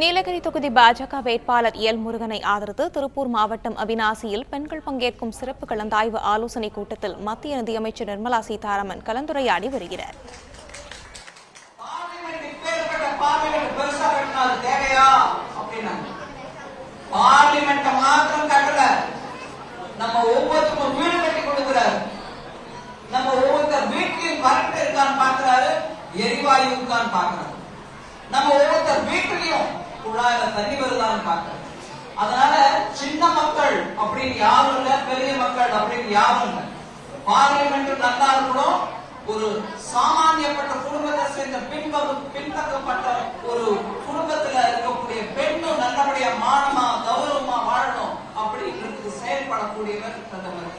நீலகிரி தொகுதி பாஜக வேட்பாளர் எல் முருகனை ஆதரித்து திருப்பூர் மாவட்டம் அவிநாசியில் பெண்கள் பங்கேற்கும் சிறப்பு கலந்தாய்வு ஆலோசனைக் கூட்டத்தில் மத்திய நிதியமைச்சர் நிர்மலா சீதாராமன் கலந்துரையாடி வருகிறார். நம்ம ஒவ்வொருத்தர் வீட்டிலையும் குழாயில தண்ணி வருதான்னு பார்க்கணும். அதனால சின்ன மக்கள் அப்படின்னு யாரும் இல்ல, பெரிய மக்கள் அப்படின்னு யாரும் இல்ல. பார்லிமெண்ட் நல்லா இருக்கணும். ஒரு சாமானியப்பட்ட குடும்பத்தை சேர்ந்த பின்தக்கப்பட்ட ஒரு குடும்பத்துல இருக்கக்கூடிய பெண்ணும் நல்லபடியா மானமா கௌரவமா வாழணும் அப்படிங்கிறதுக்கு செயல்படக்கூடியவர் பிரதமர்.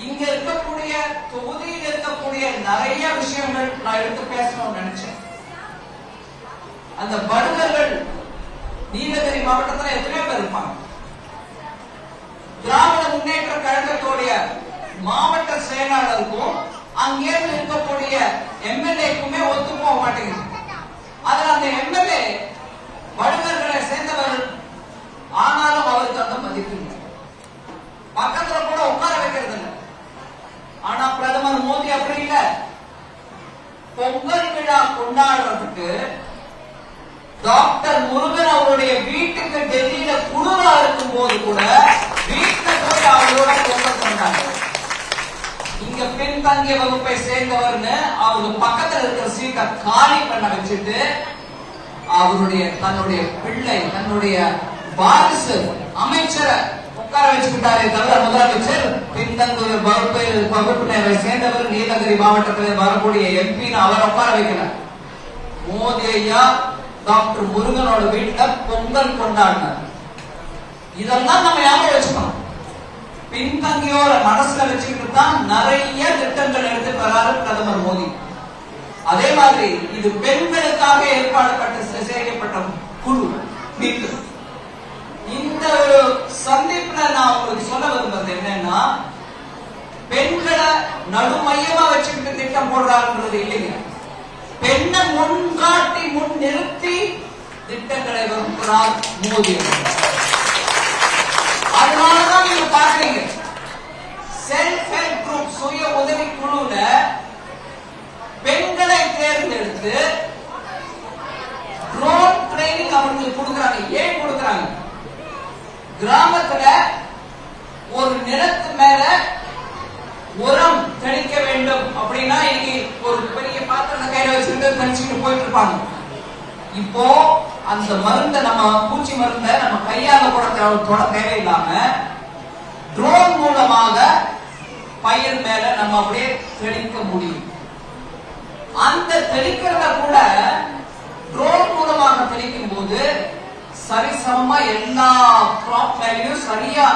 இங்க இருக்கக்கூடிய தொகுதியில் இருக்கக்கூடிய நிறைய விஷயங்கள் நான் எடுத்து பேசணும்னு நினைச்சேன். அந்த படுகர்கள் நீலகிரி மாவட்டத்தில் எத்தனையோ பேர் இருப்பாங்க. திராவிட முன்னேற்ற கழகத்துடைய மாவட்ட செயலாளருக்கும் அங்கே இருக்கக்கூடிய எம்எல்ஏக்குமே ஒத்து போக மாட்டேங்குது. அதுல அந்த எம்எல்ஏ படுகர்களை சேர்ந்தவர், ஆனாலும் அவருக்கு அந்த மதிப்பு இல்லை. பக்கத்துல கூட உட்கார வைக்கிறது இல்லை. ஆனா பிரதமர் மோடி அப்படி இல்ல. பொங்கல் விழா கொண்டாடுறதுக்கு டாக்டர் முருகன் அவருடைய வீட்டுக்கு டெல்லியில குழுவா இருக்கும் போது கூட வீட்டுல போய் அவரோட பொங்கல் கொண்டாங்க. இங்க பின்தங்கிய வகுப்பை சேர்ந்தவர்னு அவருக்கு பக்கத்துல இருக்கிற சீட்டை காலி பண்ண வச்சுட்டு தன்னுடைய பிள்ளை, தன்னுடைய வாரிசு அமைச்சரை உட்கார வச்சுக்கிட்டாரே தவிர முதலமைச்சர் பின்தங்கிய வகுப்பினரை சேர்ந்தவர் நீலகிரி மாவட்டத்தில் வரக்கூடிய எம்பின்னு அவர் உட்கார வைக்கிறார். மோடி ஐயா டாக்டர் முருகனோட வீட்டுல பொங்கல் கொண்டாடினார். இதெல்லாம் நம்ம ஞாபகம் வச்சுக்கணும். பின்தங்கியோர மனசுல வச்சுக்கிட்டு தான் நிறைய திட்டங்கள் எடுத்து வராரு பிரதமர் மோடி. அதே மாதிரி இது பெண்களுக்காக ஏற்பாடு செய்யப்பட்ட குழு மீட்டு. இந்த ஒரு சந்திப்புல நான் உங்களுக்கு சொல்ல விரும்புறது என்னன்னா, பெண்களை நடுமையமா வச்சுக்கிட்டு திட்டம் போடுறாருன்றது இல்லைங்க. பெண்ணை முன்காட்டி முன் நிறுத்தி திட்டங்களை வகுக்கிறார் மோடி. அதனாலதான் நீங்க பாக்குறீங்க செல்ஃப் ஹெல்ப் குரூப், சுய உதவி குழுல பெண்களை தேர்ந்தெடுத்து ட்ரோன் ட்ரைனிங் அவங்களுக்கு கொடுக்கறாங்க. ஏன் கொடுக்கறாங்க? கிராமத்துல ஒரு நிலத்து மேல உரம் தெளிக்க வேண்டும் அப்படின்னா இன்னைக்கு ஒரு பெரிய பாத்திரத்தை கையில வச்சுட்டு தெளிச்சுட்டு போயிட்டு இருப்பாங்க. இப்போ அந்த மருந்தை, நம்ம பூச்சி மருந்தை நம்ம கையால கூட தொட தேவையில்லாம ட்ரோன் மூலமாக பயிர் மேல நம்ம அப்படியே தெளிக்க முடியும். அந்த தெளிக்கிறத கூட ட்ரோன் மூலமாக தெளிக்கும் போது சரிசமமா எல்லா கிராப் வேல்யூ சரியா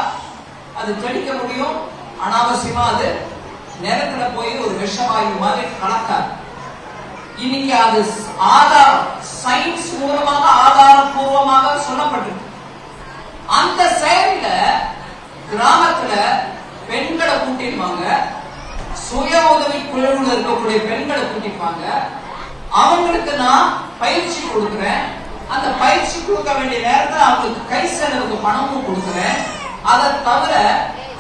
அது தெளிக்க முடியும். அனாவசியமா அது நிலத்துல போய் ஒரு விஷவாயு மாதிரி கலக்காது. இன்னைக்கு அது ஆதாரம், சயின்ஸ் மூலமாக ஆதாரபூர்வமாக சொல்லப்பட்டிருக்கு. அந்த செயல்ல கிராமத்துல பெண்களை கூட்டிடுவாங்க, சுய உதவி குழுவில் இருக்கக்கூடிய பெண்களை கூட்டிப்பாங்க. அவங்களுக்கு நான் பயிற்சி கொடுக்கிறேன். அந்த பயிற்சி கொடுக்க வேண்டிய நேரத்தில் அவங்களுக்கு கை செலவுக்கு பணமும் கொடுக்கிறேன். அதை தவிர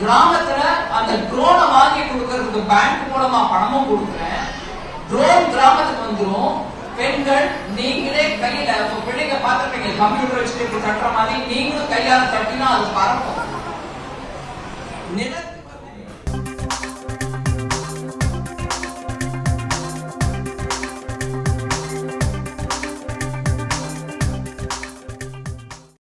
கிராமத்துல அந்த ட்ரோனை வாங்கி கொடுக்கறதுக்கு பேங்க் மூலமா பணமும் கொடுக்கிறேன். ட்ரோன் கிராமத்துக்கு வந்துடும். பெண்கள் நீங்களே கையில, உங்க பிள்ளைங்க பார்த்துருப்பீங்க, கம்ப்யூட்டர் வச்சுட்டு தட்டுற மாதிரி நீங்களும் கையால தட்டினா அது பறக்கும்.